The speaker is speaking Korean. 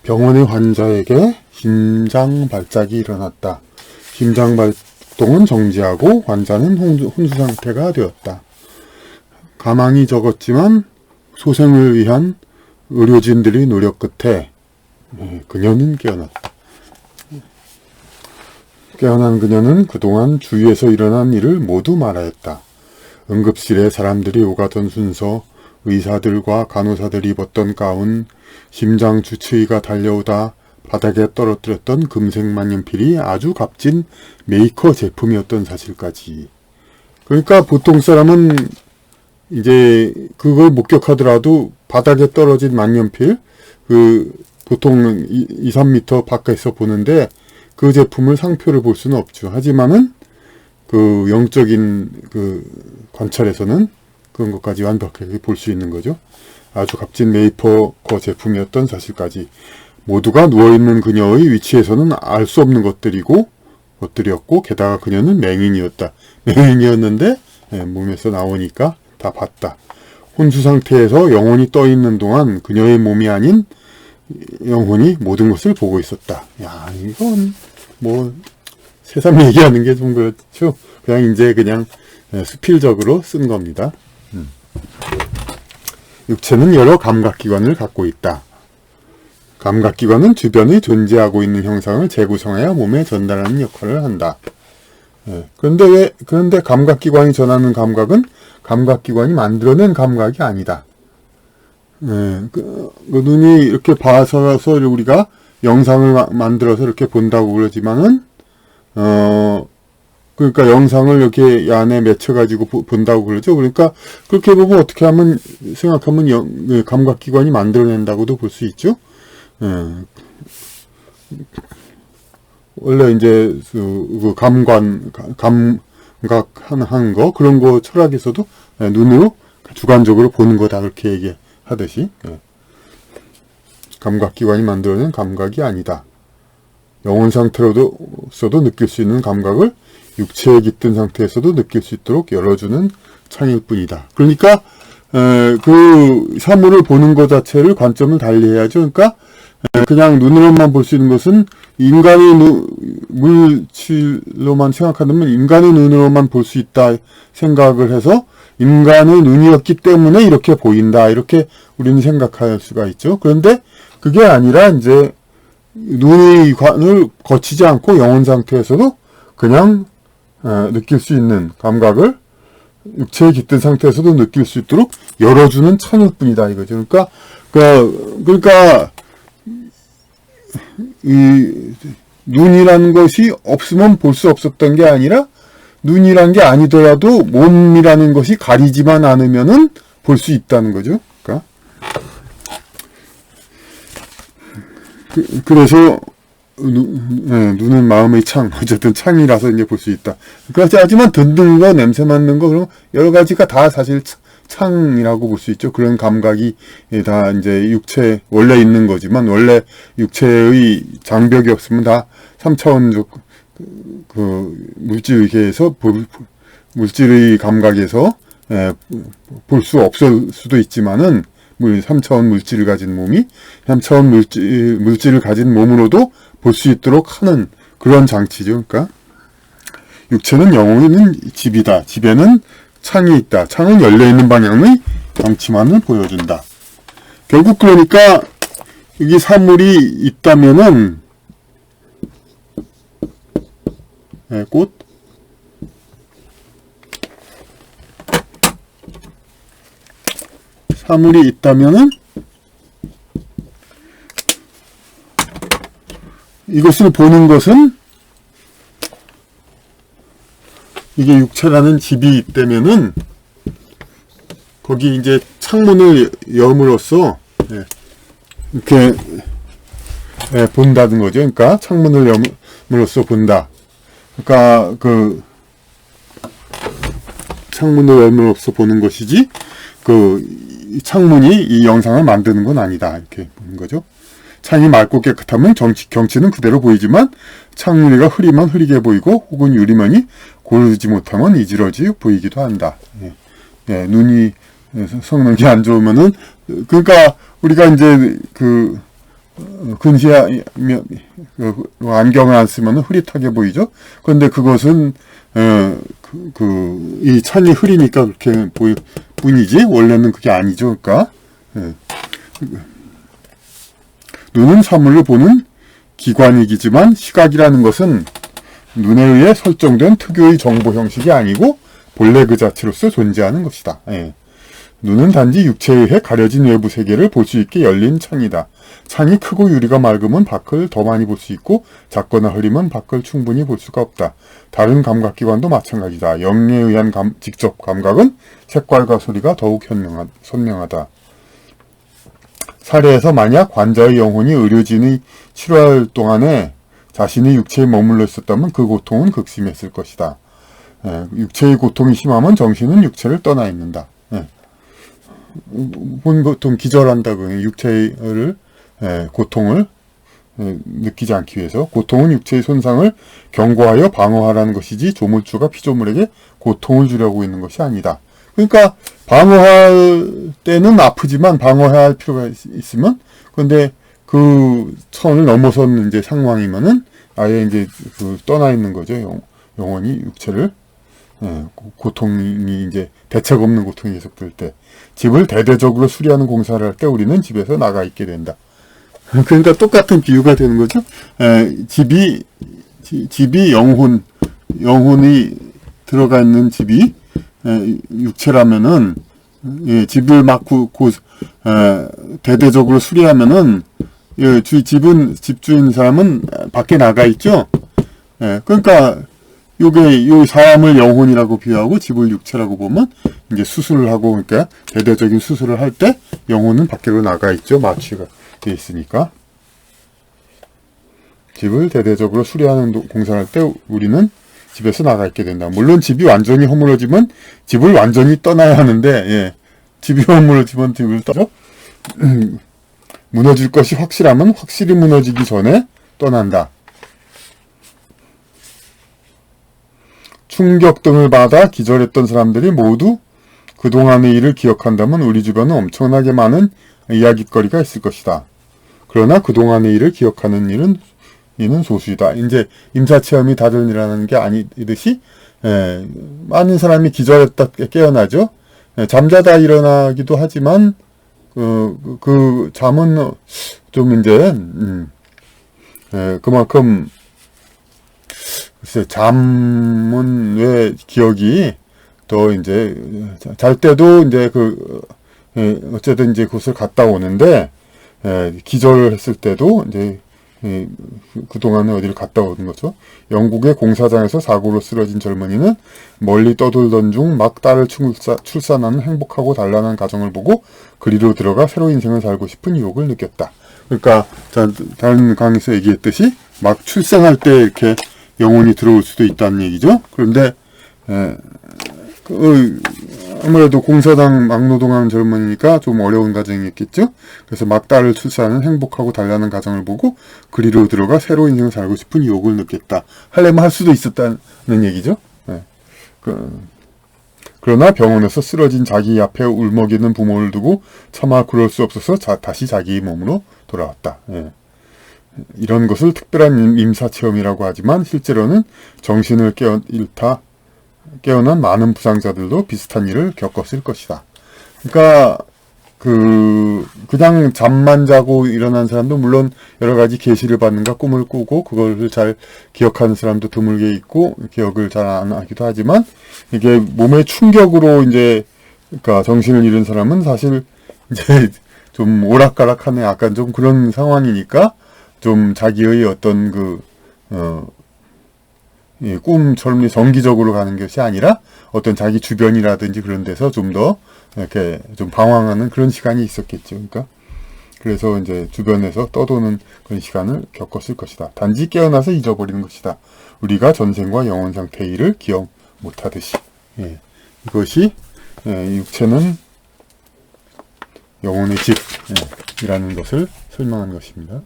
병원의 환자에게 심장 발작이 일어났다. 심장 발동은 정지하고 환자는 혼수 상태가 되었다. 가망이 적었지만 소생을 위한 의료진들의 노력 끝에 그녀는 깨어났다. 깨어난 그녀는 그동안 주위에서 일어난 일을 모두 말하였다. 응급실에 사람들이 오가던 순서, 의사들과 간호사들이 입었던 가운, 심장 주치의가 달려오다 바닥에 떨어뜨렸던 금색 만년필이 아주 값진 메이커 제품이었던 사실까지. 그러니까 보통 사람은 이제 그걸 목격하더라도 바닥에 떨어진 만년필, 보통 2, 3m 바깥에서 보는데 그 제품을 상표를 볼 수는 없죠. 하지만은 그 영적인 관찰에서는 그런 것까지 완벽하게 볼 수 있는 거죠. 아주 값진 메이커 제품이었던 사실까지. 모두가 누워있는 그녀의 위치에서는 알 수 없는 것들이었고, 게다가 그녀는 맹인이었다. 맹인이었는데, 몸에서 나오니까 다 봤다. 혼수 상태에서 영혼이 떠있는 동안 그녀의 몸이 아닌 영혼이 모든 것을 보고 있었다. 야, 이건, 새삼 얘기하는 게 좀 그렇죠. 그냥 수필적으로 쓴 겁니다. 육체는 여러 감각기관을 갖고 있다. 감각기관은 주변에 존재하고 있는 형상을 재구성하여 몸에 전달하는 역할을 한다. 그런데 감각기관이 전하는 감각은 감각기관이 만들어낸 감각이 아니다. 눈이 이렇게 봐서 우리가 영상을 만들어서 이렇게 본다고 그러지만은, 그러니까 영상을 이렇게 안에 맺혀가지고 본다고 그러죠. 그러니까 그렇게 보면 생각하면 감각기관이 만들어낸다고도 볼 수 있죠. 원래 이제 감각하는 거, 그런 거 철학에서도 눈으로 주관적으로 보는 거다 그렇게 얘기하듯이, 감각기관이 만들어낸 감각이 아니다. 영혼 상태로서도 느낄 수 있는 감각을 육체에 깃든 상태에서도 느낄 수 있도록 열어주는 창일 뿐이다. 그러니까 그 사물을 보는 것 자체를 관점을 달리해야죠. 그러니까 그냥 눈으로만 볼 수 있는 것은 인간의 물질로만 생각한다면 인간의 눈으로만 볼 수 있다 생각을 해서 인간의 눈이었기 때문에 이렇게 보인다, 이렇게 우리는 생각할 수가 있죠. 그런데 그게 아니라 이제 눈의 관을 거치지 않고 영혼 상태에서도 그냥 느낄 수 있는 감각을 육체에 깃든 상태에서도 느낄 수 있도록 열어주는 창일 뿐이다 이거죠. 그러니까 이 눈이라는 것이 없으면 볼 수 없었던 게 아니라 눈이란 게 아니더라도 몸이라는 것이 가리지만 않으면은 볼 수 있다는 거죠. 그러니까 그래서 눈은 마음의 창, 어쨌든 창이라서 이제 볼 수 있다. 그렇지, 하지만 듣는 거, 냄새 맡는 거, 그런 여러 가지가 다 사실 창이라고 볼 수 있죠. 그런 감각이 다 이제 원래 있는 거지만, 원래 육체의 장벽이 없으면 다 3차원적 물질의 감각에서 볼 수 없을 수도 있지만은, 3차원 물질을 가진 몸이 3차원 물질을 가진 몸으로도 볼 수 있도록 하는 그런 장치죠. 그러니까 육체는 영혼은 집이다. 집에는 창이 있다. 창은 열려있는 방향의 장치만을 보여준다. 결국 그러니까 여기 사물이 있다면은 꽃 사물이 있다면은 이것을 보는 것은 이게 육체라는 집이 있다면은 거기 이제 창문을 열므로써 이렇게 본다는 거죠. 그러니까 창문을 열므로써 본다. 그러니까 그 창문을 열므로써 보는 것이지 이 창문이 이 영상을 만드는 건 아니다. 이렇게 보는 거죠. 창이 맑고 깨끗하면 경치는 그대로 보이지만 창유리가 흐리면 흐리게 보이고 혹은 유리면이 고르지 못하면 이지러지 보이기도 한다. 눈이 성능이 안 좋으면은, 그러니까 우리가 이제 근시야 안경을 안 쓰면 흐릿하게 보이죠. 그런데 그것은 이 천이 흐리니까 그렇게 보일 뿐이지 원래는 그게 아니죠. 그러니까 눈은 사물을 보는 기관이기지만 시각이라는 것은 눈에 의해 설정된 특유의 정보 형식이 아니고 본래 그 자체로서 존재하는 것이다. 눈은 단지 육체에 의해 가려진 외부 세계를 볼 수 있게 열린 창이다. 창이 크고 유리가 맑으면 밖을 더 많이 볼 수 있고 작거나 흐리면 밖을 충분히 볼 수가 없다. 다른 감각기관도 마찬가지다. 영에 의한 직접 감각은 색깔과 소리가 더욱 선명하다. 사례에서 만약 환자의 영혼이 의료진의 치료할 동안에 자신의 육체에 머물러 있었다면 그 고통은 극심했을 것이다. 육체의 고통이 심하면 정신은 육체를 떠나 있는다. 보통 기절한다고 육체를 고통을 느끼지 않기 위해서 고통은 육체의 손상을 경고하여 방어하라는 것이지 조물주가 피조물에게 고통을 주려고 있는 것이 아니다. 그러니까 방어할 때는 아프지만 방어해야 할 필요가 있으면 근데 그 선을 넘어선 이제 상황이면은 아예 이제 떠나 있는 거죠. 영혼이 육체를 고통이 이제 대책 없는 고통이 계속될 때 집을 대대적으로 수리하는 공사를 할 때 우리는 집에서 나가 있게 된다. 그러니까 똑같은 비유가 되는 거죠. 집이 영혼이 들어가 있는 집이 육체라면은 집을 막 대대적으로 수리하면은 집주인 사람은 밖에 나가 있죠. 그러니까 요 사람을 영혼이라고 비유하고 집을 육체라고 보면 이제 수술을 하고 그러니까 대대적인 수술을 할 때 영혼은 밖으로 나가 있죠. 마취가 돼 있으니까. 집을 대대적으로 수리하는 공사를 할 때 우리는 집에서 나가 있게 된다. 물론 집이 완전히 허물어지면 집을 완전히 떠나야 하는데 집이 허물어지면 집을 떠죠. 무너질 것이 확실하면 확실히 무너지기 전에 떠난다. 충격 등을 받아 기절했던 사람들이 모두 그동안의 일을 기억한다면 우리 주변은 엄청나게 많은 이야깃거리가 있을 것이다. 그러나 그동안의 일을 기억하는 이는 소수이다. 이제 임사체험이 다른 일이라는 게 아니듯이 많은 사람이 기절했다 깨어나죠. 잠자다 일어나기도 하지만 그 잠은 좀 이제 그만큼 글쎄 잠은 왜 기억이 더 이제 잘 때도 이제 어쨌든 이제 그곳을 갔다 오는데 기절했을 때도 이제 그동안에 어디를 갔다 오는 거죠. 영국의 공사장에서 사고로 쓰러진 젊은이는 멀리 떠돌던 중 막 딸을 출산하는 행복하고 단란한 가정을 보고 그리로 들어가 새로운 인생을 살고 싶은 유혹을 느꼈다. 그러니까 다른 강의에서 얘기했듯이 막 출생할 때 이렇게 영혼이 들어올 수도 있다는 얘기죠. 그런데 아무래도 공사장 막노동하는 젊은이니까 좀 어려운 가정이었겠죠. 그래서 막 딸을 출산하는 행복하고 단란한 가정을 보고 그리로 들어가 새로운 인생을 살고 싶은 유혹을 느꼈다. 하려면 할 수도 있었다는 얘기죠. 그러나 병원에서 쓰러진 자기 앞에 울먹이는 부모를 두고 차마 그럴 수 없어서 다시 자기 몸으로 돌아왔다. 이런 것을 특별한 임사체험이라고 하지만 실제로는 정신을 깨어난 많은 부상자들도 비슷한 일을 겪었을 것이다. 그러니까 그냥 잠만 자고 일어난 사람도 물론 여러 가지 계시를 받는가 꿈을 꾸고 그걸 잘 기억하는 사람도 드물게 있고 기억을 잘 안 하기도 하지만 이게 몸의 충격으로 이제 그러니까 정신을 잃은 사람은 사실 이제 좀 오락가락하네 약간 좀 그런 상황이니까 좀 자기의 어떤 꿈처럼 정기적으로 가는 것이 아니라 어떤 자기 주변이라든지 그런 데서 좀 더 이렇게 좀 방황하는 그런 시간이 있었겠죠. 그러니까 그래서 이제 주변에서 떠도는 그런 시간을 겪었을 것이다. 단지 깨어나서 잊어버리는 것이다. 우리가 전생과 영혼 상태의 일을 기억 못하듯이. 이것이 육체는 영혼의 집이라는 것을 설명한 것입니다.